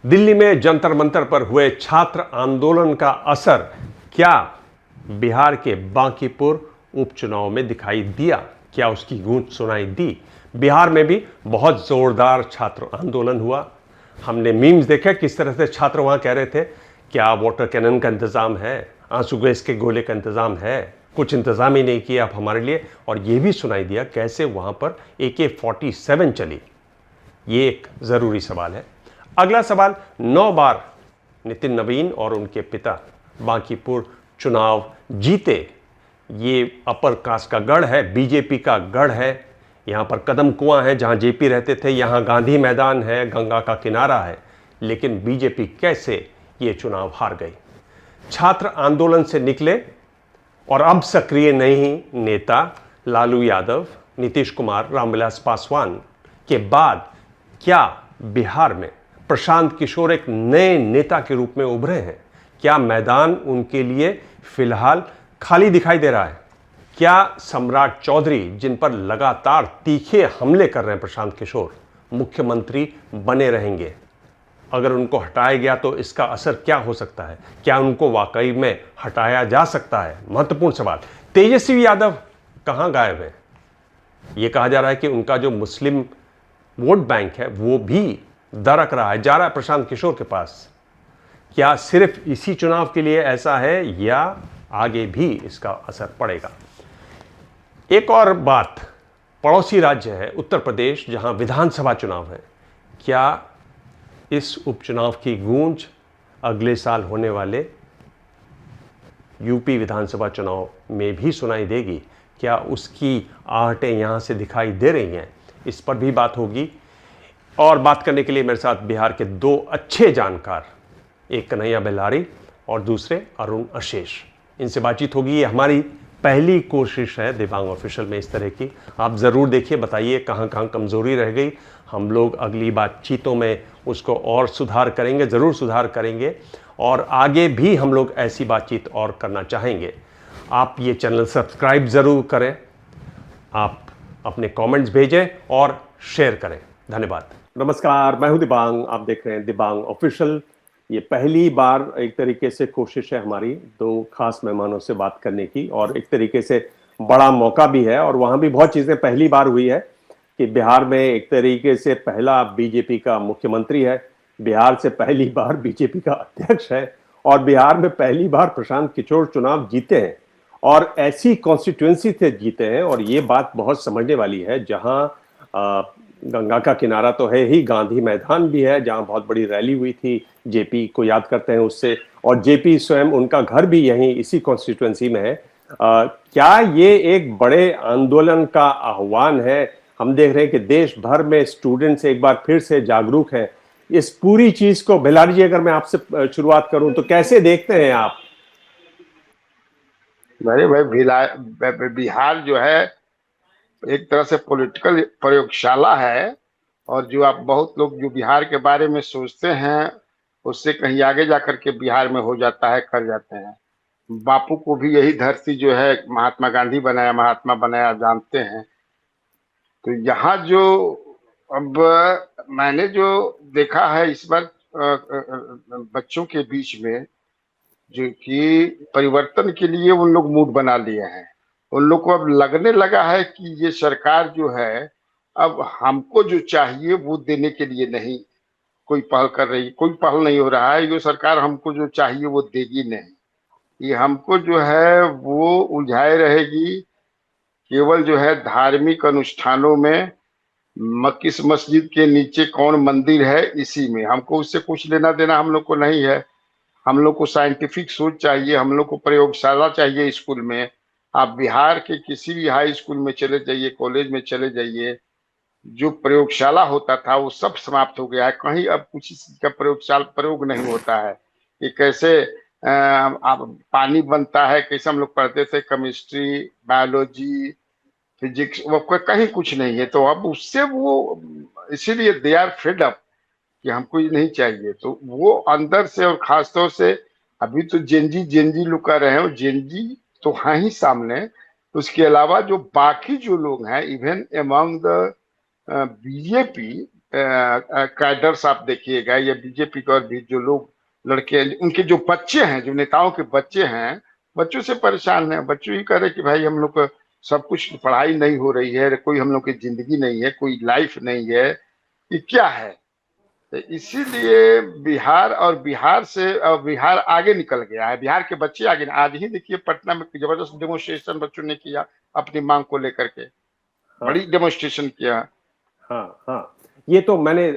दिल्ली में जंतर मंतर पर हुए छात्र आंदोलन का असर क्या बिहार के बांकीपुर उपचुनाव में दिखाई दिया? क्या उसकी गूंज सुनाई दी? बिहार में भी बहुत जोरदार छात्र आंदोलन हुआ। हमने मीम्स देखे किस तरह से छात्र वहां कह रहे थे, क्या वाटर कैनन का इंतजाम है, आंसू गैस के गोले का इंतजाम है? कुछ इंतजाम ही नहीं किया आप हमारे लिए। और यह भी सुनाई दिया कैसे वहां पर AK-47 चली। ये एक जरूरी सवाल है। अगला सवाल, 9 बार नितिन नवीन और उनके पिता बांकीपुर चुनाव जीते। ये अपर कास्ट का गढ़ है, बीजेपी का गढ़ है। यहां पर कदम कुआं है जहां जेपी रहते थे, यहां गांधी मैदान है, गंगा का किनारा है। लेकिन बीजेपी कैसे ये चुनाव हार गई? छात्र आंदोलन से निकले और अब सक्रिय नहीं नेता लालू यादव, नीतीश कुमार, रामविलास पासवान के बाद क्या बिहार में प्रशांत किशोर एक नए नेता के रूप में उभरे हैं? क्या मैदान उनके लिए फिलहाल खाली दिखाई दे रहा है? क्या सम्राट चौधरी, जिन पर लगातार तीखे हमले कर रहे हैं प्रशांत किशोर, मुख्यमंत्री बने रहेंगे? अगर उनको हटाया गया तो इसका असर क्या हो सकता है? क्या उनको वाकई में हटाया जा सकता है? महत्वपूर्ण सवाल। तेजस्वी यादव कहां गायब है? यह कहा जा रहा है कि उनका जो मुस्लिम वोट बैंक है वो भी दरक रहा है, जा रहा है प्रशांत किशोर के पास। क्या सिर्फ इसी चुनाव के लिए ऐसा है या आगे भी इसका असर पड़ेगा? एक और बात, पड़ोसी राज्य है उत्तर प्रदेश, जहां विधानसभा चुनाव है। क्या इस उपचुनाव की गूंज अगले साल होने वाले यूपी विधानसभा चुनाव में भी सुनाई देगी? क्या उसकी आहटें यहां से दिखाई दे रही हैं? इस पर भी बात होगी। और बात करने के लिए मेरे साथ बिहार के 2 अच्छे जानकार, एक कन्हैया बेल्लारी और दूसरे अरुण अशेष। इनसे बातचीत होगी। ये हमारी पहली कोशिश है दिबांग ऑफिशियल में इस तरह की। आप ज़रूर देखिए, बताइए कहाँ कहाँ कमज़ोरी रह गई। हम लोग अगली बातचीतों में उसको और सुधार करेंगे, ज़रूर सुधार करेंगे। और आगे भी हम लोग ऐसी बातचीत और करना चाहेंगे। आप ये चैनल सब्सक्राइब ज़रूर करें, आप अपने कमेंट्स भेजें और शेयर करें। धन्यवाद। नमस्कार, मैं हूं दिबांग, आप देख रहे हैं दिबांग ऑफिशियल। ये पहली बार एक तरीके से कोशिश है हमारी 2 खास मेहमानों से बात करने की, और एक तरीके से बड़ा मौका भी है। और वहां भी बहुत चीजें पहली बार हुई है कि बिहार में एक तरीके से पहला बीजेपी का मुख्यमंत्री है, बिहार से पहली बार बीजेपी का अध्यक्ष है, और बिहार में पहली बार प्रशांत किशोर चुनाव जीते हैं और ऐसी कॉन्स्टिट्यूएंसी से जीते हैं। और ये बात बहुत समझने वाली है, जहां गंगा का किनारा तो है ही, गांधी मैदान भी है जहां बहुत बड़ी रैली हुई थी, जेपी को याद करते हैं उससे, और जेपी स्वयं, उनका घर भी यहीं इसी कॉन्स्टिट्यूएंसी में है। क्या ये एक बड़े आंदोलन का आह्वान है? हम देख रहे हैं कि देश भर में स्टूडेंट्स एक बार फिर से जागरूक हैं इस पूरी चीज को। बेलारी जी, अगर मैं आपसे शुरुआत करूं तो कैसे देखते हैं आप? अरे भाई, बिहार जो है एक तरह से पॉलिटिकल प्रयोगशाला है। और जो आप बहुत लोग जो बिहार के बारे में सोचते हैं उससे कहीं आगे जाकर के बिहार में हो जाता है, कर जाते हैं। बापू को भी यही धरती जो है महात्मा गांधी बनाया, महात्मा बनाया, जानते हैं। तो यहाँ जो अब मैंने जो देखा है इस बार बच्चों के बीच में, जो कि परिवर्तन के लिए उन लोग मूड बना लिए हैं। उन लोग को अब लगने लगा है कि ये सरकार जो है अब हमको जो चाहिए वो देने के लिए नहीं कोई पहल कर रही, कोई पहल नहीं हो रहा है। ये सरकार हमको जो चाहिए वो देगी नहीं, ये हमको जो है वो उलझाए रहेगी। केवल जो है धार्मिक अनुष्ठानों में, किस मस्जिद के नीचे कौन मंदिर है, इसी में हमको उससे कुछ लेना देना हम लोग को नहीं है। हम लोग को साइंटिफिक सोच चाहिए, हम लोग को प्रयोगशाला चाहिए स्कूल में। आप बिहार के किसी भी हाई स्कूल में चले जाइए, कॉलेज में चले जाइए, जो प्रयोगशाला होता था वो सब समाप्त हो गया है। कहीं अब कुछ चीज का प्रयोग नहीं होता है कि कैसे आप पानी बनता है, कैसे हम लोग पढ़ते थे, केमिस्ट्री, बायोलॉजी, फिजिक्स, वो कहीं कुछ नहीं है। तो अब उससे वो इसीलिए दे आर फेड अप कि हमको ये नहीं चाहिए। तो वो अंदर से, और खास तौर से अभी तो जेनजी लोग कर रहे हो, जेनजी तो है ही सामने। उसके अलावा जो बाकी जो लोग हैं, even among the BJP, cadres आप देखिएगा, या बीजेपी के और भी जो लोग लड़के, उनके जो बच्चे हैं, जो नेताओं के बच्चे हैं, बच्चों से परेशान हैं। बच्चों ही कह रहे कि भाई हम लोग को सब कुछ, पढ़ाई नहीं हो रही है, कोई हम लोग की जिंदगी नहीं है, कोई लाइफ नहीं है, ये क्या है। तो इसीलिए बिहार, और बिहार आगे निकल गया है, बिहार के बच्चे आगे। आज ही देखिए पटना में जबरदस्त डेमोन्स्ट्रेशन बच्चों ने किया अपनी मांग को लेकर के, हाँ बड़ी डेमोन्स्ट्रेशन किया। हाँ हाँ, ये तो मैंने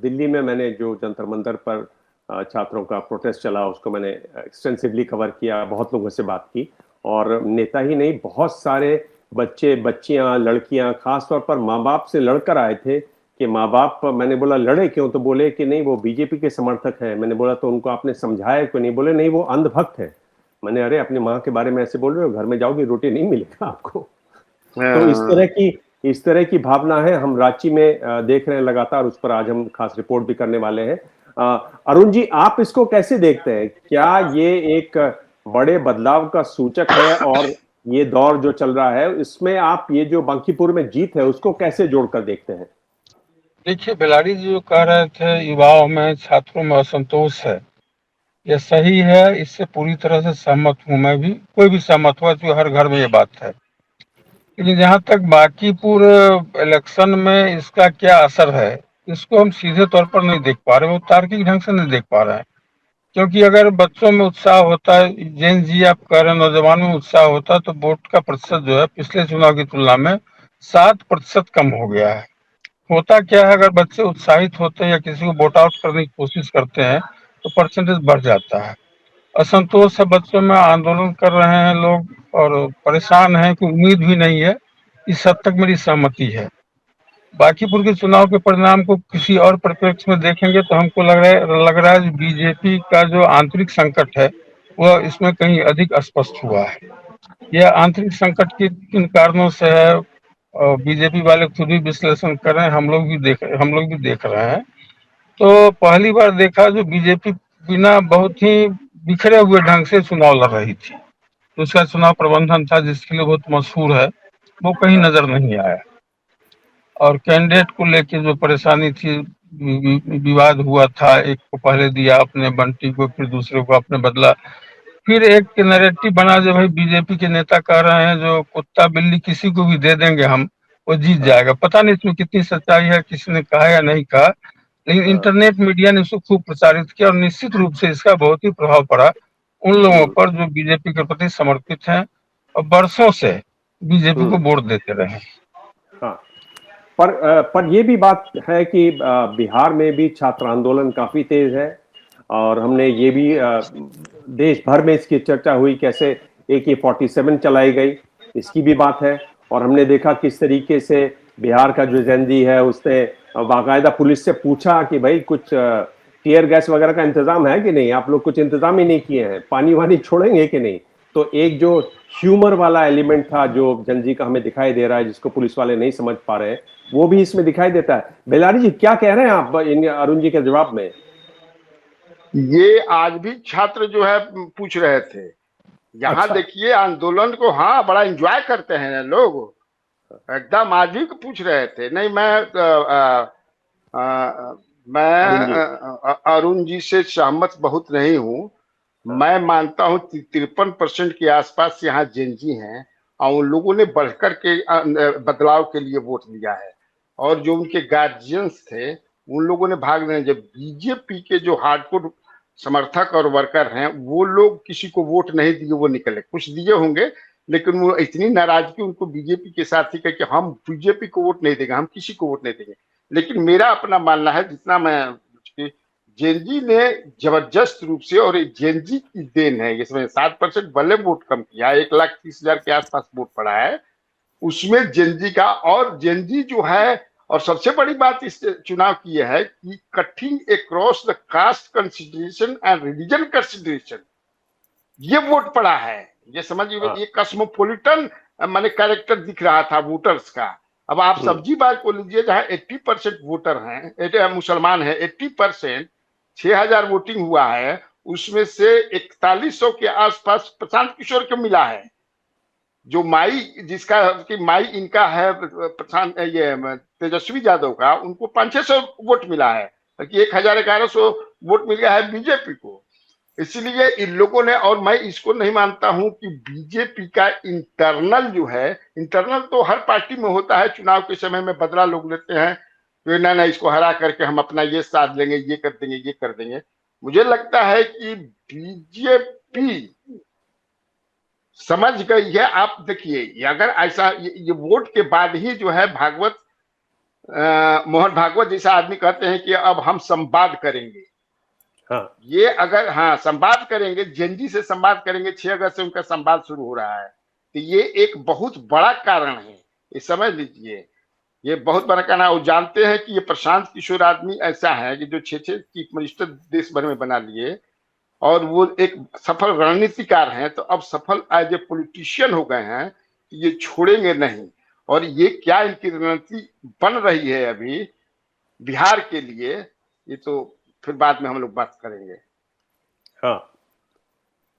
दिल्ली में मैंने जो जंतर मंतर पर छात्रों का प्रोटेस्ट चला उसको मैंने एक्सटेंसिवली कवर किया, बहुत लोगों से बात की, और नेता ही नहीं बहुत सारे बच्चे बच्चियां लड़कियां खासतौर पर माँ बाप से लड़कर आए थे कि माँ बाप, मैंने बोला लड़े क्यों, तो बोले कि नहीं वो बीजेपी के समर्थक हैं। मैंने बोला तो उनको आपने समझाया क्यों नहीं, बोले नहीं वो अंधभक्त है। मैंने अरे अपनी माँ के बारे में ऐसे बोल रहे हो, घर में जाओगे रोटी नहीं मिलेगा आपको। तो इस तरह की भावना है, हम रांची में देख रहे हैं लगातार, उस पर आज हम खास रिपोर्ट भी करने वाले हैं। अरुण जी, आप इसको कैसे देखते हैं? क्या ये एक बड़े बदलाव का सूचक है, और ये दौर जो चल रहा है इसमें आप ये जो बांकीपुर में जीत है उसको कैसे जोड़कर देखते हैं? देखिए, बेलारी जी जो कह रहे थे युवाओं में, छात्रों में असंतोष है, यह सही है, इससे पूरी तरह से सहमत हूं। मैं भी, कोई भी सहमत हुआ, जो हर घर में ये बात है। लेकिन जहां तक बांकीपुर इलेक्शन में इसका क्या असर है, इसको हम सीधे तौर पर नहीं देख पा रहे, वो तार्किक ढंग से नहीं देख पा रहे हैं। क्योंकि अगर बच्चों में उत्साह होता है, जेन जी आप कह रहे हैं, नौजवान में उत्साह होता है, तो वोट का प्रतिशत जो है पिछले चुनाव की तुलना में 7% कम हो गया है। होता क्या है, अगर बच्चे उत्साहित होते हैं या किसी को वोट आउट करने की कोशिश करते हैं तो परसेंटेज बढ़ जाता है। असंतोष है बच्चों में, आंदोलन कर रहे हैं लोग और परेशान हैं कि उम्मीद भी नहीं है। इस हद तक मेरी सहमति है। बांकीपुर के चुनाव के परिणाम को किसी और परिप्रेक्ष्य में देखेंगे तो हमको लग रहा है बीजेपी का जो आंतरिक संकट है वह इसमें कहीं अधिक स्पष्ट हुआ है। यह आंतरिक संकट किन कारणों से है, बीजेपी वाले खुद भी विश्लेषण कर रहे हैं, हम लोग भी देख रहे हैं। तो पहली बार देखा जो बीजेपी बिना बहुत ही बिखरे हुए ढंग से चुनाव लड़ रही थी। तो उसका चुनाव प्रबंधन था जिसके लिए बहुत मशहूर है, वो कहीं नजर नहीं आया। और कैंडिडेट को लेके जो परेशानी थी, विवाद हुआ था, एक को पहले दिया अपने बंटी को, फिर दूसरे को अपने बदला, फिर एक नैरेटिव बना जो भाई बीजेपी के नेता कह रहे हैं जो कुत्ता बिल्ली किसी को भी दे देंगे हम, वो जीत जाएगा। पता नहीं इसमें कितनी सच्चाई है, किसी ने कहा या नहीं कहा, लेकिन इंटरनेट मीडिया ने इसको खूब प्रचारित किया और निश्चित रूप से इसका बहुत ही प्रभाव पड़ा उन लोगों पर जो बीजेपी के प्रति समर्पित हैं और बरसों से बीजेपी को वोट देते रहे। हाँ, पर ये भी बात है कि बिहार में भी छात्र आंदोलन काफी तेज है, और हमने ये भी देश भर में इसकी चर्चा हुई, कैसे AK-47 चलाई गई, इसकी भी बात है। और हमने देखा किस तरीके से बिहार का जो जेनजी है उसने बाकायदा पुलिस से पूछा कि भाई कुछ टीयर गैस वगैरह का इंतजाम है कि नहीं, आप लोग कुछ इंतजाम ही नहीं किए हैं, पानी वानी छोड़ेंगे कि नहीं। तो एक जो ह्यूमर वाला एलिमेंट था जो जनजी का हमें दिखाई दे रहा है, जिसको पुलिस वाले नहीं समझ पा रहे हैं, वो भी इसमें दिखाई देता है। बेलारी जी क्या कह रहे हैं आप इन अरुण जी के जवाब में? ये आज भी छात्र जो है पूछ रहे थे, यहाँ अच्छा। देखिए आंदोलन को, हाँ बड़ा एंजॉय करते हैं लोग, एकदम आज भी पूछ रहे थे। नहीं, मैं अरुण जी से सहमत बहुत नहीं हूँ। मैं मानता हूँ 53% के आसपास यहाँ जेनजी हैं, और उन लोगों ने बढ़कर के बदलाव के लिए वोट दिया है। और जो उनके गार्जियंस थे उन लोगों ने भाग नहीं। जब बीजेपी के जो हार्डकोर समर्थक और वर्कर हैं वो लोग किसी को वोट नहीं दिए, वो निकले, कुछ दिए होंगे, लेकिन वो इतनी नाराजगी उनको बीजेपी के साथ थी कि हम बीजेपी को वोट नहीं देंगे, हम किसी को वोट नहीं देंगे। लेकिन मेरा अपना मानना है, जितना मैं, जेनजी ने जबरदस्त रूप से, और जेनजी की देन है इसमें, 7% भले वोट कम किया, 1,30,000 के आसपास वोट पड़ा है उसमें जेनजी का। और जेनजी जो है, और सबसे बड़ी बात इस चुनाव की यह है कि cutting across the caste consideration and religion consideration, ये वोट पड़ा है। ये समझिए, ये कस्मोपोलिटन माने कैरेक्टर दिख रहा था वोटर्स का। अब आप सब्जी बाग को लीजिए, जहां 80% वोटर हैं, मुसलमान हैं, 80%, 6,000 वोटिंग हुआ है, उसमें से 4100 के आसपास प्रशांत किशोर को मिला है। जो माई जिसका कि माई इनका है प्रशांत ये तेजस्वी यादव का, उनको 500-600 वोट मिला है, कि 1,1100 वोट मिल गया है बीजेपी को। इसलिए इन लोगों ने, और मैं इसको नहीं मानता हूं कि बीजेपी का इंटरनल जो है, इंटरनल तो हर पार्टी में होता है, चुनाव के समय में बदला लोग लेते हैं, तो ना इसको हरा करके हम अपना ये साथ लेंगे, ये कर देंगे, ये कर देंगे। मुझे लगता है कि बीजेपी समझ गई है। आप देखिए, अगर ऐसा ये वोट के बाद ही जो है भागवत मोहन भागवत जैसा आदमी कहते हैं कि अब हम संवाद करेंगे। हाँ, ये अगर संवाद करेंगे, जेनजी से संवाद करेंगे, 6 अगस्त से उनका संवाद शुरू हो रहा है, तो ये एक बहुत बड़ा कारण है, ये समझ लीजिए, ये बहुत बड़ा कारण है। और जानते हैं कि ये प्रशांत किशोर आदमी ऐसा है कि जो 6 चीफ मिनिस्टर देश भर में बना लिए, और वो एक सफल रणनीतिकार हैं, तो अब सफल एज ए पॉलिटिशियन हो गए हैं, ये छोड़ेंगे नहीं। और ये क्या इनकी रणनीति बन रही है अभी बिहार के लिए, ये तो फिर बाद में हम लोग बात करेंगे। हाँ,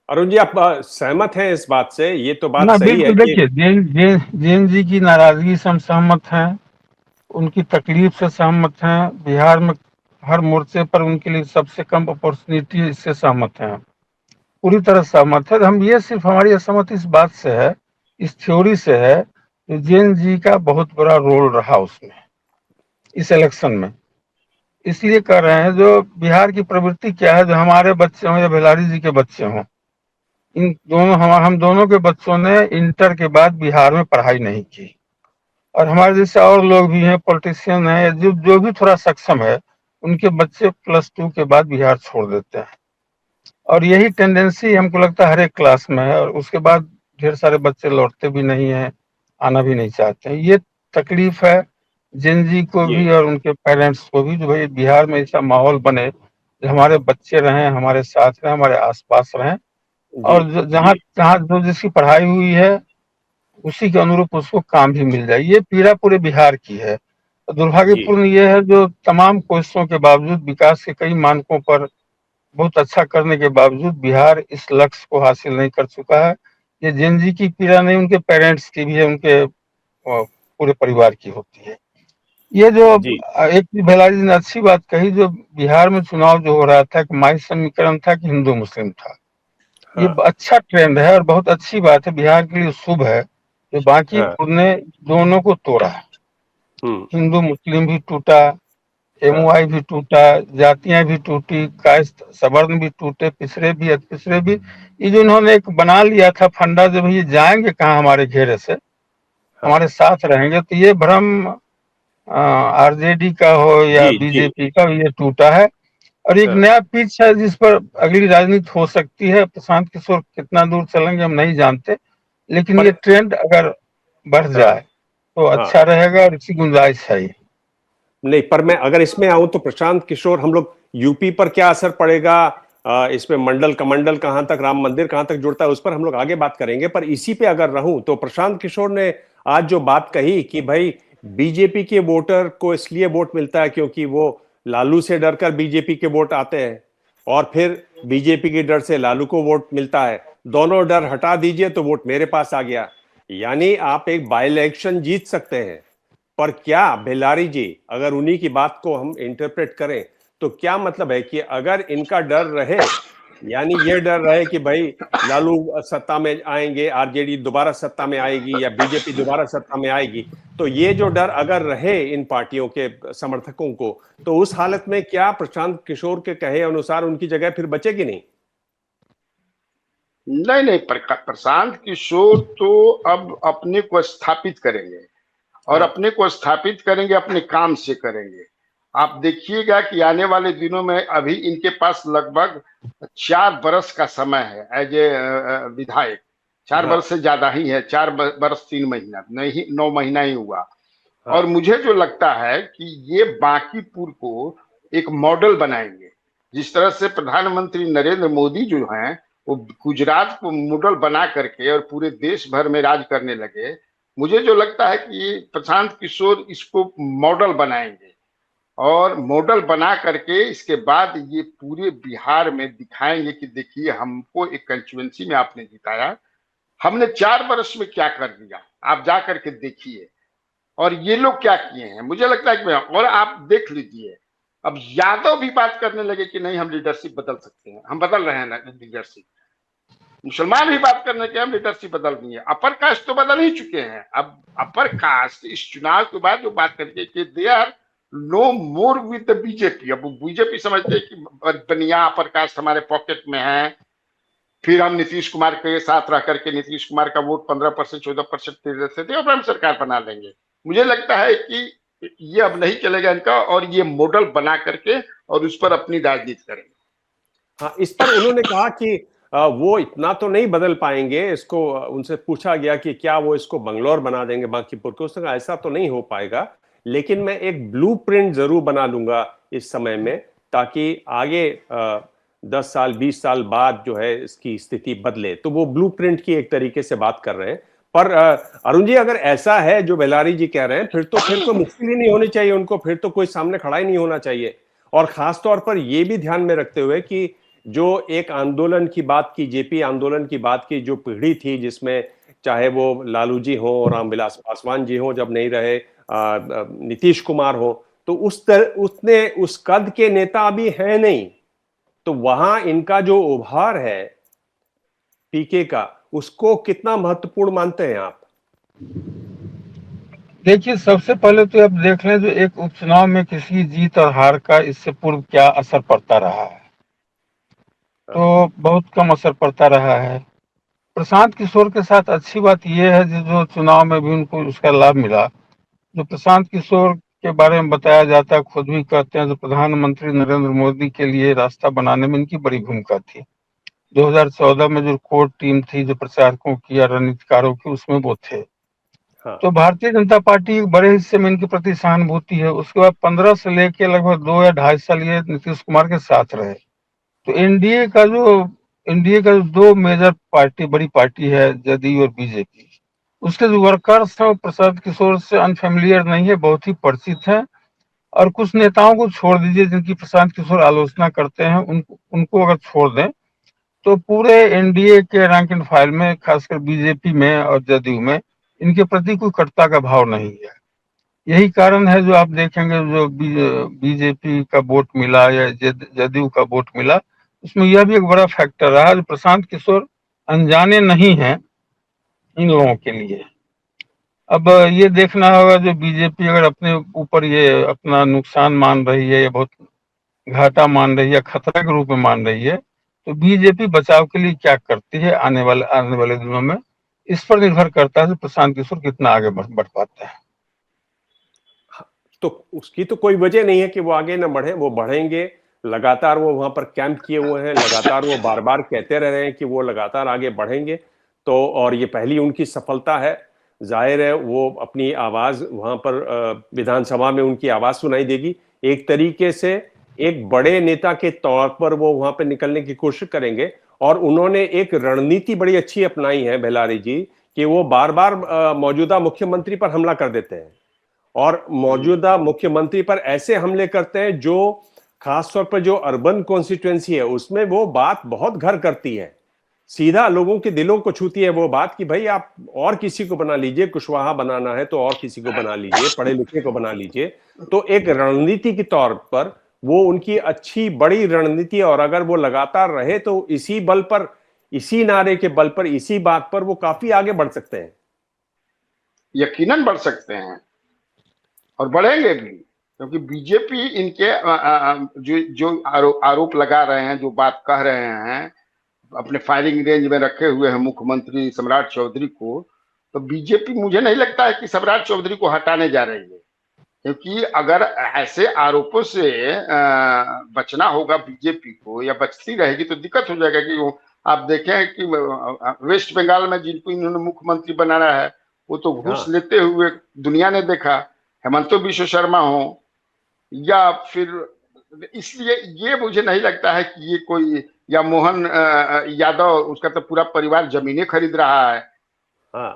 अरुण जी, आप सहमत हैं इस बात से? ये तो बात ना सही है बिल्कुल, कि देखिए जैन जी की नाराजगी से हम सहमत हैं, उनकी तकलीफ से सहमत हैं, बिहार में हर मोर्चे पर उनके लिए सबसे कम अपॉर्चुनिटी, इससे सहमत हैं, पूरी तरह सहमत है। हम ये सिर्फ हमारी असहमति इस बात से है, इस थ्योरी से है कि जैन जी का बहुत बड़ा रोल रहा उसमें, इस इलेक्शन में। इसलिए कर रहे हैं, जो बिहार की प्रवृत्ति क्या है, जो हमारे बच्चे हों या बेलारी जी के बच्चे हों, इन दोनों हम दोनों के बच्चों ने इंटर के बाद बिहार में पढ़ाई नहीं की, और हमारे जैसे और लोग भी हैं, पॉलिटिशियन हैं, जो भी थोड़ा सक्षम है, उनके बच्चे +2 के बाद बिहार छोड़ देते हैं। और यही टेंडेंसी हमको लगता है हर एक क्लास में है, और उसके बाद ढेर सारे बच्चे लौटते भी नहीं हैं, आना भी नहीं चाहते हैं। ये तकलीफ है जिन जी को ये भी और उनके पेरेंट्स को भी, जो भाई बिहार में ऐसा माहौल बने, जो हमारे बच्चे रहें, हमारे साथ रहें, हमारे आसपास रहें, जी और जहाँ जहाँ जो जिसकी पढ़ाई हुई है उसी के अनुरूप उसको काम भी मिल जाए। ये पीड़ा पूरे बिहार की है। जी दुर्भाग्यपूर्ण ये है, जो तमाम कोशिशों के बावजूद, विकास के कई मानकों पर बहुत अच्छा करने के बावजूद बिहार इस लक्ष्य को हासिल नहीं कर चुका है। ये जेन जी की पीड़ा नहीं, उनके पेरेंट्स की भी है, उनके पूरे परिवार की होती है। ये जो जी एक भेलारी जी ने अच्छी बात कही, जो बिहार में चुनाव जो हो रहा था, कि माई समीकरण था कि हिंदू मुस्लिम था, ये हाँ अच्छा ट्रेंड है और बहुत अच्छी बात है, बिहार के लिए शुभ है, जो हाँ बांकीपुर ने दोनों को तोड़ा है। हिंदू मुस्लिम भी टूटा, हाँ एमओआई भी टूटा, जातियां भी टूटी, कास्ट सवर्ण भी टूटे, पिछड़े भी अति पिछड़े भी। ये जो इन्होंने एक बना लिया था फंडा, जब ये जाएंगे कहाँ हमारे घेरे से, हाँ हमारे साथ रहेंगे, तो ये भ्रम आरजेडी का हो या जी जी बीजेपी का, ये टूटा है। और एक हाँ, नया पिच है जिस पर अगली राजनीति हो सकती है। प्रशांत किशोर कितना दूर चलेंगे हम नहीं जानते, लेकिन पर ये ट्रेंड अगर बढ़ हाँ जाए तो हाँ, अच्छा रहेगा, और इसकी गुंजाइश है। नहीं, पर मैं अगर इसमें आऊं तो प्रशांत किशोर, हम लोग यूपी पर क्या असर पड़ेगा, इसमें मंडल कमंडल कहां तक, राम मंदिर कहां तक जुड़ता है, उस पर हम लोग आगे बात करेंगे। पर इसी पे अगर रहूं तो प्रशांत किशोर ने आज जो बात कही कि भाई बीजेपी के वोटर को इसलिए वोट मिलता है क्योंकि वो लालू से डरकर बीजेपी के वोट आते हैं, और फिर बीजेपी के डर से लालू को वोट मिलता है, दोनों डर हटा दीजिए तो वोट मेरे पास आ गया। यानी आप एक बाई इलेक्शन जीत सकते हैं। पर क्या बेलारी जी, अगर उन्हीं की बात को हम इंटरप्रेट करें तो क्या मतलब है कि अगर इनका डर रहे, यानी ये डर रहे कि भाई लालू सत्ता में आएंगे, आरजेडी दोबारा सत्ता में आएगी या बीजेपी दोबारा सत्ता में आएगी, तो ये जो डर अगर रहे इन पार्टियों के समर्थकों को, तो उस हालत में क्या प्रशांत किशोर के कहे अनुसार उनकी जगह फिर बचेगी नहीं? नहीं नहीं, प्रशांत किशोर तो अब अपने को स्थापित करेंगे, और हाँ अपने को स्थापित करेंगे, अपने काम से करेंगे। आप देखिएगा कि आने वाले दिनों में अभी इनके पास लगभग 4 बरस का समय है एज ए विधायक। 4 हाँ बरस से ज्यादा ही है, 4 बरस 3 महीना नहीं, 9 महीना ही हुआ। हाँ और मुझे जो लगता है कि ये बांकीपुर को एक मॉडल बनाएंगे, जिस तरह से प्रधानमंत्री नरेंद्र मोदी जो हैं वो गुजरात को मॉडल बना करके और पूरे देश भर में राज करने लगे। मुझे जो लगता है कि प्रशांत किशोर इसको मॉडल बनाएंगे, और मॉडल बना करके इसके बाद ये पूरे बिहार में दिखाएंगे कि देखिए हमको एक कंस्टिट्यूएंसी में आपने जिताया, हमने 4 वर्ष में क्या कर दिया, आप जा करके देखिए। और ये लोग क्या किए हैं, मुझे लगता है कि और आप देख लीजिए, अब यादव भी बात करने लगे कि नहीं हम लीडरशिप बदल सकते हैं, हम बदल रहे हैं ना लीडरशिप। मुसलमान भी बात करने के हम लीडरशिप बदल दिए, अपर कास्ट तो बदल ही चुके हैं। अब अपर कास्ट इस चुनाव के बाद जो बात करके कि they are no more with the BJP. अब बीजेपी समझते हैं कि बनिया अपर कास्ट हमारे पॉकेट में है, फिर हम नीतीश कुमार के साथ रह करके नीतीश कुमार का वोट 15% 14% दे देते थे और हम सरकार बना लेंगे। मुझे लगता है कि ये अब नहीं चलेगा इनका, और ये मॉडल बना करके और उस पर अपनी राजनीति करेंगे। हाँ, इस पर उन्होंने कहा कि वो इतना तो नहीं बदल पाएंगे इसको। उनसे पूछा गया कि क्या वो इसको बंगलौर बना देंगे बांकीपुर को, उसने कहा ऐसा तो नहीं हो पाएगा, लेकिन मैं एक ब्लूप्रिंट जरूर बना लूंगा इस समय में, ताकि आगे 10 साल 20 साल बाद जो है इसकी स्थिति बदले। तो वो ब्लूप्रिंट की एक तरीके से बात कर रहे हैं। पर अरुण जी, अगर ऐसा है जो बेलारी जी कह रहे हैं, फिर तो मुश्किल ही नहीं होनी चाहिए उनको, फिर तो कोई सामने खड़ा ही नहीं होना चाहिए। और खास तौर पर यह भी ध्यान में रखते हुए कि जो एक आंदोलन की बात की, जेपी आंदोलन की बात की, जो पीढ़ी थी जिसमें चाहे वो लालू जी हो, रामविलास पासवान जी हो जब नहीं रहे, नीतीश कुमार हो, तो उसने उस कद के नेता अभी है नहीं। तो वहां इनका जो उभार है पीके का, उसको कितना महत्वपूर्ण मानते हैं आप? देखिए, सबसे पहले तो आप देख लें जो एक उपचुनाव में किसी जीत और हार का इससे पूर्व क्या असर पड़ता रहा है, तो बहुत कम असर पड़ता रहा है। प्रशांत किशोर के साथ अच्छी बात यह है जो चुनाव में भी उनको उसका लाभ मिला। जो प्रशांत किशोर के बारे में बताया जाता है, खुद भी कहते हैं, जो प्रधानमंत्री नरेंद्र मोदी के लिए रास्ता बनाने में इनकी बड़ी भूमिका थी। 2014 में जो कोर टीम थी जो प्रचारकों की या रणनीतिकारों की, उसमें वो थे। हाँ। तो भारतीय जनता पार्टी एक बड़े हिस्से में इनके प्रति सहानुभूति है। उसके बाद 15 से लेके लगभग 2 या 2.5 साल ये नीतीश कुमार के साथ रहे। तो एनडीए का जो 2 मेजर पार्टी, बड़ी पार्टी है, जदयू और बीजेपी, उसके जो वर्कर्स हैं वो प्रशांत किशोर से अनफेमिलियर नहीं है, बहुत ही परिचित हैं। और कुछ नेताओं को छोड़ दीजिए जिनकी प्रशांत किशोर आलोचना करते हैं, उनको अगर छोड़ दें तो पूरे एनडीए के रैंक एंड फाइल में, खासकर बीजेपी में और जदयू में, इनके प्रति कोई कटुता का भाव नहीं है। यही कारण है जो आप देखेंगे जो बीजेपी का वोट मिला या जदयू का वोट मिला, उसमें यह भी एक बड़ा फैक्टर रहा जो प्रशांत किशोर अनजाने नहीं है इन लोगों के लिए। अब ये देखना होगा जो बीजेपी अगर अपने ऊपर ये अपना नुकसान मान रही है या बहुत घाटा मान रही है, खतरा के रूप में मान रही है, तो बीजेपी बचाव के लिए क्या करती है आने वाले दिनों में, इस पर निर्भर करता है कि प्रशांत किशोर कितना आगे बढ़ पाता है। तो उसकी तो कोई वजह नहीं है कि वो आगे ना बढ़े, वो बढ़ेंगे। लगातार वो वहां पर कैंप किए हुए हैं, लगातार वो बार बार कहते रह रहे हैं कि वो लगातार आगे बढ़ेंगे। तो और ये पहली उनकी सफलता है। जाहिर है वो अपनी आवाज वहां पर विधानसभा में उनकी आवाज सुनाई देगी। एक तरीके से एक बड़े नेता के तौर पर वो वहां पर निकलने की कोशिश करेंगे। और उन्होंने एक रणनीति बड़ी अच्छी अपनाई है बेलारी जी, कि वो बार बार मौजूदा मुख्यमंत्री पर हमला कर देते हैं, और मौजूदा मुख्यमंत्री पर ऐसे हमले करते हैं जो खासतौर पर जो अर्बन कॉन्स्टिट्यूएंसी है उसमें वो बात बहुत घर करती है, सीधा लोगों के दिलों को छूती है वो बात कि भाई आप और किसी को बना लीजिए, कुशवाहा बनाना है तो और किसी को बना लीजिए, पढ़े लिखे को बना लीजिए। तो एक रणनीति के तौर पर वो उनकी अच्छी बड़ी रणनीति है, और अगर वो लगातार रहे तो इसी बल पर, इसी नारे के बल पर, इसी बात पर वो काफी आगे बढ़ सकते हैं। यकीनन बढ़ सकते हैं और बढ़ेंगे भी, क्योंकि बीजेपी इनके जो आरोप लगा रहे हैं, जो बात कह रहे हैं, अपने फायरिंग रेंज में रखे हुए हैं मुख्यमंत्री सम्राट चौधरी को। तो बीजेपी, मुझे नहीं लगता है कि सम्राट चौधरी को हटाने जा रही है, क्योंकि अगर ऐसे आरोपों से बचना होगा बीजेपी को, या बचती रहेगी तो दिक्कत हो जाएगा। कि वो आप देखें कि वेस्ट बंगाल में जिनको इन्होंने मुख्यमंत्री बनाना है वो तो घूस लेते हुए दुनिया ने देखा, हेमंतो विश्व शर्मा हो या फिर, इसलिए ये मुझे नहीं लगता है कि ये कोई, या मोहन यादव, उसका तो पूरा परिवार जमीनें खरीद रहा है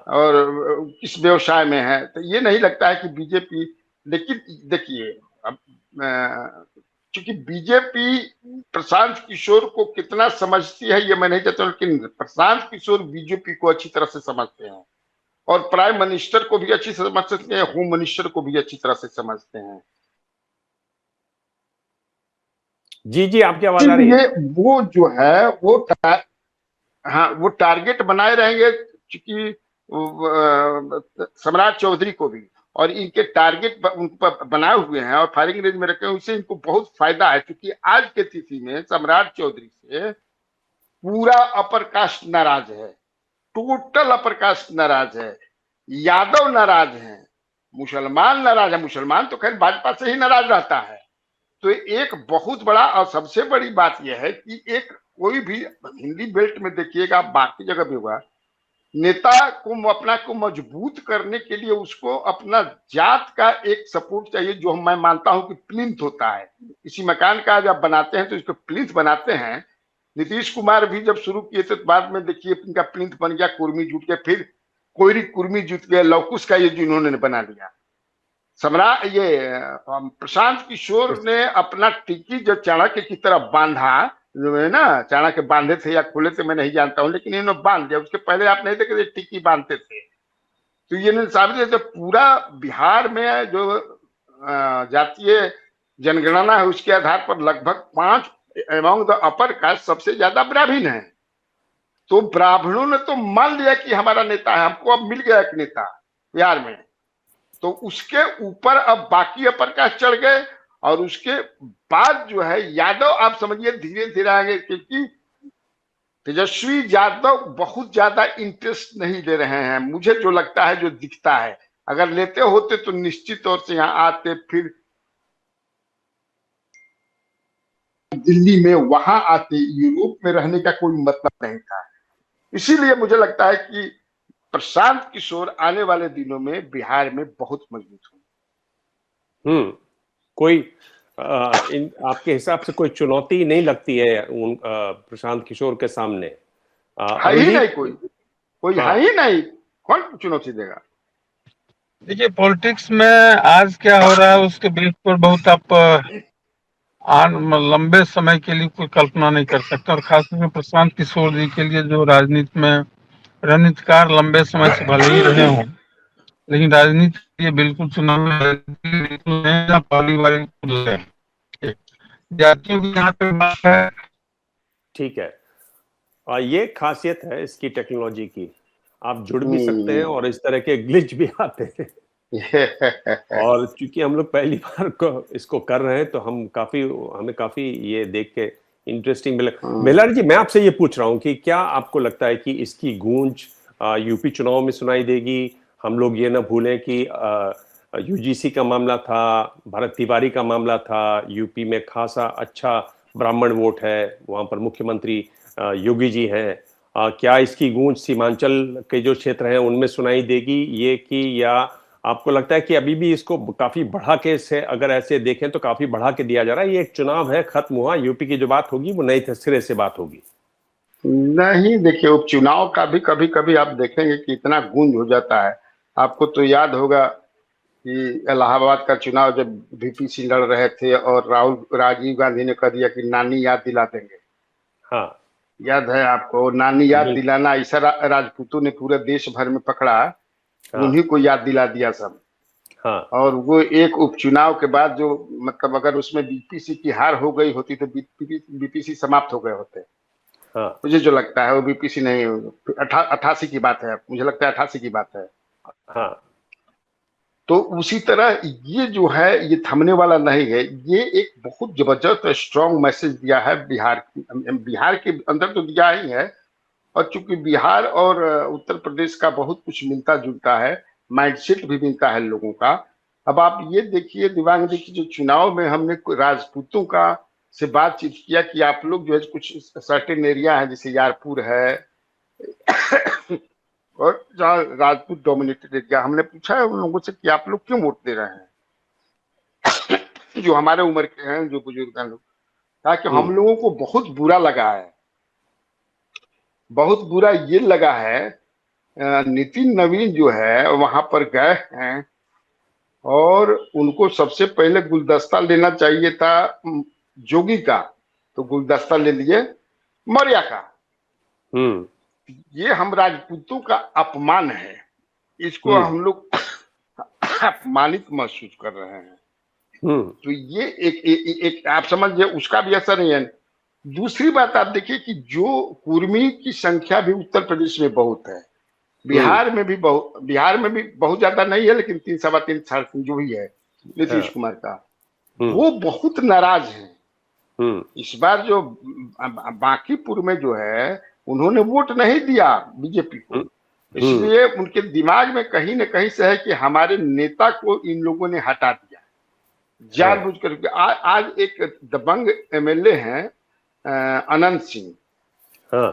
और इस व्यवसाय में है, तो ये नहीं लगता है कि बीजेपी। लेकिन देखिए, अब क्योंकि बीजेपी प्रशांत किशोर को कितना समझती है ये मैं नहीं जानता, लेकिन प्रशांत किशोर बीजेपी को अच्छी तरह से समझते हैं और प्राइम मिनिस्टर को भी अच्छी से समझ सकते हैं, होम मिनिस्टर को भी अच्छी तरह से समझते हैं। जी जी, आपकी आवाज आ रही है। इसलिए वो जो है हाँ वो टारगेट बनाए रहेंगे, क्योंकि सम्राट चौधरी को भी, और इनके टारगेट उन पर बनाए हुए हैं और फायरिंग रेंज में रखे हुए, उससे इनको बहुत फायदा है, क्योंकि आज के तिथि में सम्राट चौधरी से पूरा अपर कास्ट नाराज है, टोटल अपर कास्ट नाराज है, यादव नाराज है, मुसलमान नाराज है। मुसलमान तो खैर भाजपा से ही नाराज रहता है। तो एक बहुत बड़ा और सबसे बड़ी बात यह है कि एक कोई भी हिंदी बेल्ट में देखिएगा, बाकी जगह भी होगा, नेता को अपना को मजबूत करने के लिए उसको अपना जात का एक सपोर्ट चाहिए, जो मैं मानता हूं कि प्लिंथ होता है। इसी मकान का जब बनाते हैं तो इसको प्लिंथ बनाते हैं। नीतीश कुमार भी जब शुरू किए थे तो बाद में देखिए इनका प्लिंथ बन गया कुर्मी जुट के, फिर कोयरी कुर्मी जुट गया, लौकुश का ये जो इन्होंने बना लिया। सम्राट ये प्रशांत किशोर ने अपना टिक्की जो चाणक्य की तरफ बांधा, जो है ना, चाणक्य बांधे थे या खोले थे मैं नहीं जानता हूँ, लेकिन इन्होंने बांध दिया। उसके पहले आप नहीं देखे टिक्की बांधते थे। तो ये साबित है पूरा बिहार में जो जातीय जनगणना है उसके आधार पर लगभग 5 अमंग द अपर कास्ट सबसे ज्यादा ब्राह्मण है। तो ब्राह्मणों ने तो मान लिया कि हमारा नेता है, हमको अब मिल गया एक नेता बिहार में। तो उसके ऊपर अब बाकी अपर कास्ट चढ़ गए, और उसके बाद जो है यादव आप समझिए धीरे धीरे आएंगे, क्योंकि तेजस्वी यादव बहुत ज्यादा इंटरेस्ट नहीं ले रहे हैं, मुझे जो लगता है, जो दिखता है। अगर लेते होते तो निश्चित तौर से यहाँ आते, फिर दिल्ली में वहां आते, यूरोप में रहने का कोई मतलब नहीं था। इसीलिए मुझे लगता है कि प्रशांत किशोर आने वाले दिनों में बिहार में बहुत मजबूत होंगे। कोई आपके हिसाब से कोई चुनौती नहीं लगती है उन प्रशांत किशोर के सामने? है ही नहीं कोई है ही नहीं, कौन चुनौती देगा? देखिए पॉलिटिक्स में आज क्या हो रहा है उसके बेस पर बहुत आप लंबे समय के लिए कोई कल्पना नहीं कर सकते, और खासकर प्रशांत किशोर जी के लिए जो राजनीति में रणनीतिकार लंबे समय से भले ही रहे हों, लेकिन राजनीति के लिए बिल्कुल चुनाव में पारिवारिक जातियों की यहाँ पे बात है। ठीक है, और ये खासियत है इसकी टेक्नोलॉजी की, आप जुड़ भी सकते हैं और इस तरह के ग्लिच भी आते हैं। और क्योंकि हम लोग पहली बार इसको कर रहे हैं तो हमें काफी ये देख के इंटरेस्टिंग मिला। बेलारी जी, मैं आपसे ये पूछ रहा हूँ कि क्या आपको लगता है कि इसकी गूंज यूपी चुनाव में सुनाई देगी? हम लोग ये ना भूलें कि यूजीसी का मामला था, भरत तिवारी का मामला था, यूपी में खासा अच्छा ब्राह्मण वोट है, वहां पर मुख्यमंत्री योगी जी हैं। क्या इसकी गूंज सीमांचल के जो क्षेत्र हैं उनमें सुनाई देगी ये, कि या आपको लगता है कि अभी भी इसको काफी बढ़ा के से, अगर ऐसे देखें तो काफी बढ़ा के दिया जा रहा है, ये एक चुनाव है, खत्म हुआ, यूपी की जो बात होगी वो नई सिरे से बात होगी? नहीं, देखिए उपचुनाव का भी कभी कभी आप देखेंगे कि इतना गूंज हो जाता है। आपको तो याद होगा कि इलाहाबाद का चुनाव जब वीपी सिंह लड़ रहे थे और राजीव गांधी ने कह दिया कि नानी याद दिला देंगे। हाँ, याद है आपको? नानी याद दिलाना ऐसा राजपूतों ने पूरे देश भर में पकड़ा, उन्हीं को याद दिला दिया सब। हाँ। और वो एक उपचुनाव के बाद जो मतलब अगर उसमें बीपीसी की हार हो गई होती तो बीपीसी समाप्त हो गए होते। हाँ। मुझे जो लगता है वो बीपीसी नहीं, 88 की बात है, मुझे लगता है 88 की बात है। हाँ। तो उसी तरह ये जो है ये थमने वाला नहीं है। ये एक बहुत जबरदस्त स्ट्रॉन्ग मैसेज दिया है बिहार के अंदर तो दिया ही है, और चूंकि बिहार और उत्तर प्रदेश का बहुत कुछ मिलता जुलता है, माइंडसेट भी मिलता है लोगों का। अब आप ये देखिए दिव्यांग जी की जो चुनाव में हमने राजपूतों का से बातचीत किया कि आप लोग जो है कुछ सर्टेन एरिया है जैसे यारपुर है और जहाँ राजपूत डोमिनेटेड एरिया, हमने पूछा है उन लोगों से कि आप लोग क्यों वोट दे रहे हैं जो हमारे उम्र के हैं, जो बुजुर्ग हैं लोग, कहा कि हम लोगों को बहुत बुरा लगा है, बहुत बुरा ये लगा है, नितिन नवीन जो है वहां पर गए हैं और उनको सबसे पहले गुलदस्ता लेना चाहिए था जोगी का तो गुलदस्ता ले लिए मौर्य का। ये हम राजपूतों का अपमान है, इसको हम लोग अपमानित महसूस कर रहे हैं। तो ये एक आप समझिए उसका भी असर नहीं है। दूसरी बात आप देखिए कि जो कुर्मी की संख्या भी उत्तर प्रदेश में बहुत है, बिहार में भी बहुत ज्यादा नहीं है, लेकिन 3, 3.25, 3.5 जो भी है नीतीश कुमार का, वो बहुत नाराज है। इस बार जो बांकीपुर में जो है उन्होंने वोट नहीं दिया बीजेपी को, इसलिए उनके दिमाग में कहीं न कहीं से है कि हमारे नेता को इन लोगों ने हटा दिया जानबूझ कर। आज एक दबंग एमएलए हैं अनंत सिंह,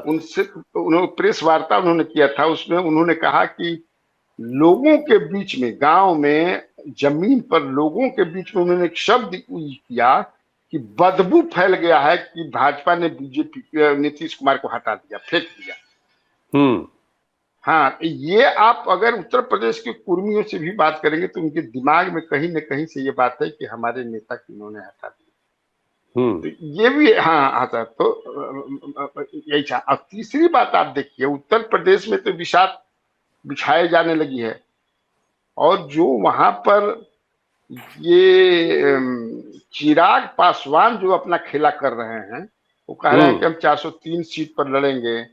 उनसे उन्होंने प्रेस वार्ता उन्होंने किया था, उसमें उन्होंने कहा कि लोगों के बीच में, गांव में, जमीन पर लोगों के बीच में उन्होंने एक शब्द यूज किया कि बदबू फैल गया है कि भाजपा ने बीजेपी नीतीश कुमार को हटा दिया, फेंक दिया। हाँ, ये आप अगर उत्तर प्रदेश के कुर्मियों से भी बात करेंगे तो उनके दिमाग में कहीं न कहीं से ये बात है कि हमारे नेता को इन्होंने हटा दिया। तो ये भी आता तो यही था। अब तीसरी बात आप देखिए, उत्तर प्रदेश में तो विषाद बिछाए जाने लगी है, और जो वहां पर ये चिराग पासवान जो अपना खेला कर रहे हैं, वो कह रहे हैं कि हम 403 सीट पर लड़ेंगे,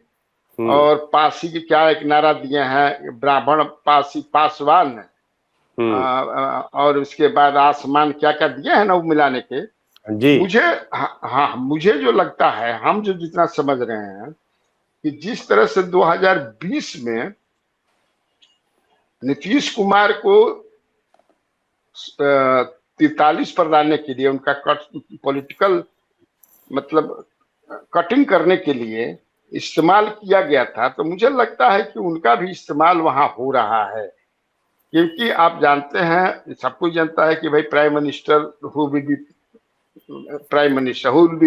और पासी के क्या एक नारा दिए हैं, ब्राह्मण पासी पासवान, और उसके बाद आसमान क्या क्या दिए हैं ना वो मिलाने के। जी। मुझे जो लगता है, हम जो जितना समझ रहे हैं कि जिस तरह से 2020 में नीतीश कुमार को 43 पर लाने के लिए, उनका पॉलिटिकल मतलब कटिंग करने के लिए इस्तेमाल किया गया था, तो मुझे लगता है कि उनका भी इस्तेमाल वहां हो रहा है। क्योंकि आप जानते हैं, सब कोई जानता है कि भाई prime minister who will be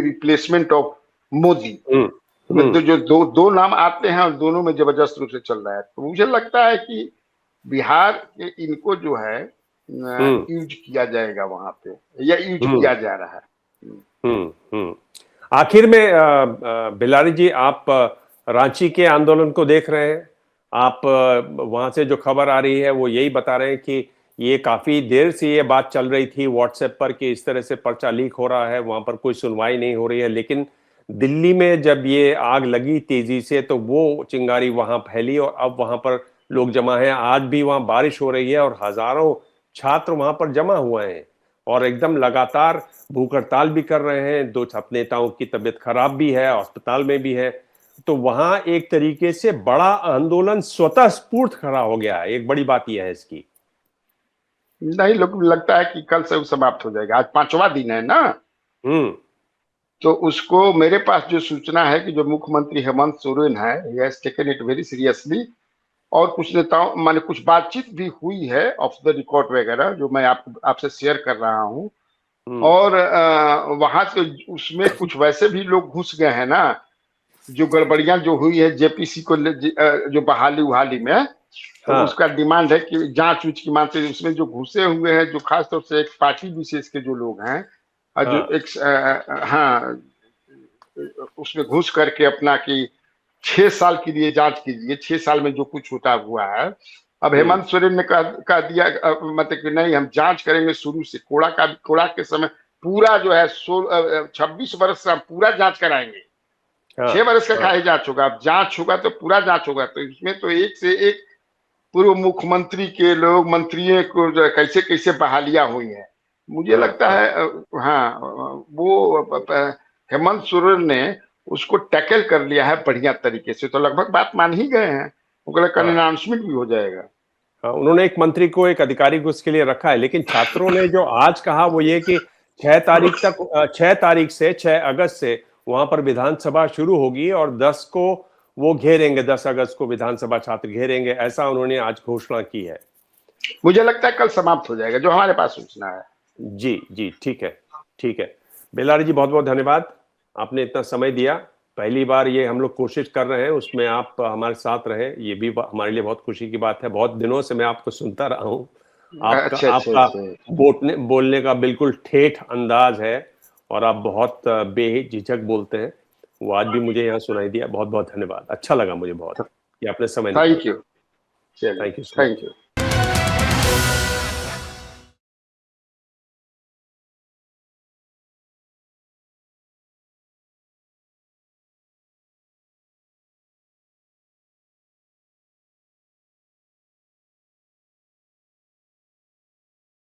replacement of Modi, तो जो दो नाम आते हैं और दोनों में जबरदस्त रूप से चल रहा है। तो मुझे लगता है कि बिहार के इनको जो है यूज किया जाएगा वहां पे, या यूज किया जा रहा है। आखिर में बिलारी जी, आप रांची के आंदोलन को देख रहे हैं, आप वहां से जो खबर आ रही है वो यही बता रहे हैं कि ये काफी देर से ये बात चल रही थी व्हाट्सएप पर कि इस तरह से पर्चा लीक हो रहा है, वहां पर कोई सुनवाई नहीं हो रही है, लेकिन दिल्ली में जब ये आग लगी तेजी से तो वो चिंगारी वहां फैली और अब वहां पर लोग जमा हैं। आज भी वहां बारिश हो रही है और हजारों छात्र वहां पर जमा हुए हैं और एकदम लगातार भूख हड़ताल भी कर रहे हैं। 2 छात्र नेताओं की तबीयत खराब भी है, अस्पताल में भी है। तो वहां एक तरीके से बड़ा आंदोलन स्वतः स्फूर्त खड़ा हो गया है। एक बड़ी बात यह है इसकी। नहीं, लोग लगता है कि कल से वो समाप्त हो जाएगा। आज 5वां दिन है ना। तो उसको, मेरे पास जो सूचना है कि जो मुख्यमंत्री हेमंत सोरेन है, he has taken it very seriously, और कुछ नेताओं माने कुछ बातचीत भी हुई है ऑफ द रिकॉर्ड वगैरह, जो मैं आपसे शेयर कर रहा हूँ। और वहां से उसमें कुछ वैसे भी लोग घुस गए हैं ना, जो गड़बड़ियां जो हुई है जेपीसी को जो बहाली में, तो उसका डिमांड है कि जांच उच की मांग से उसमें जो घुसे हुए हैं, जो खासतौर से एक पार्टी विशेष के जो लोग हैं, जो एक उसमें घुस करके अपना कि 6 साल के लिए जांच कीजिए, 6 साल में जो कुछ होता हुआ है। अब हेमंत सोरेन ने कह दिया मतलब कि नहीं, हम जांच करेंगे शुरू से, कोड़ा के समय पूरा जो है 26 वर्ष से हम पूरा जांच कराएंगे। 6 वर्ष का काहे जांच होगा, अब जांच होगा तो पूरा जांच होगा। तो इसमें तो एक से एक पूर्व मुख्यमंत्री के लोग, मंत्रियों को कैसे कैसे बहालियां हुई है। मुझे लगता है वो हेमंत सोरेन ने उसको टैकल कर लिया है बढ़िया तरीके से, तो लगभग बात मान ही गए हैं। कल अनाउंसमेंट भी हो जाएगा। उन्होंने एक मंत्री को, एक अधिकारी को उसके लिए रखा है। लेकिन छात्रों ने जो आज कहा वो ये कि 6 तारीख से 6 अगस्त से वहां पर विधानसभा शुरू होगी और 10 को वो घेरेंगे, 10 अगस्त को विधानसभा छात्र घेरेंगे, ऐसा उन्होंने आज घोषणा की है। मुझे लगता है कल समाप्त हो जाएगा, जो हमारे पास सूचना है। जी, ठीक है। बेलारी जी, बहुत बहुत धन्यवाद, आपने इतना समय दिया। पहली बार ये हम लोग कोशिश कर रहे हैं, उसमें आप हमारे साथ रहे, ये भी हमारे लिए बहुत खुशी की बात है। बहुत दिनों से मैं आपको सुनता रहा हूँ, आपका बोलने का बिल्कुल ठेठ अंदाज है और आप बहुत बेझिझक बोलते हैं, वो आज भी मुझे यहाँ सुनाई दिया। बहुत बहुत धन्यवाद, अच्छा लगा मुझे बहुत कि आपने समय निकाला। थैंक यू, चलिए, thank you so much. Thank you.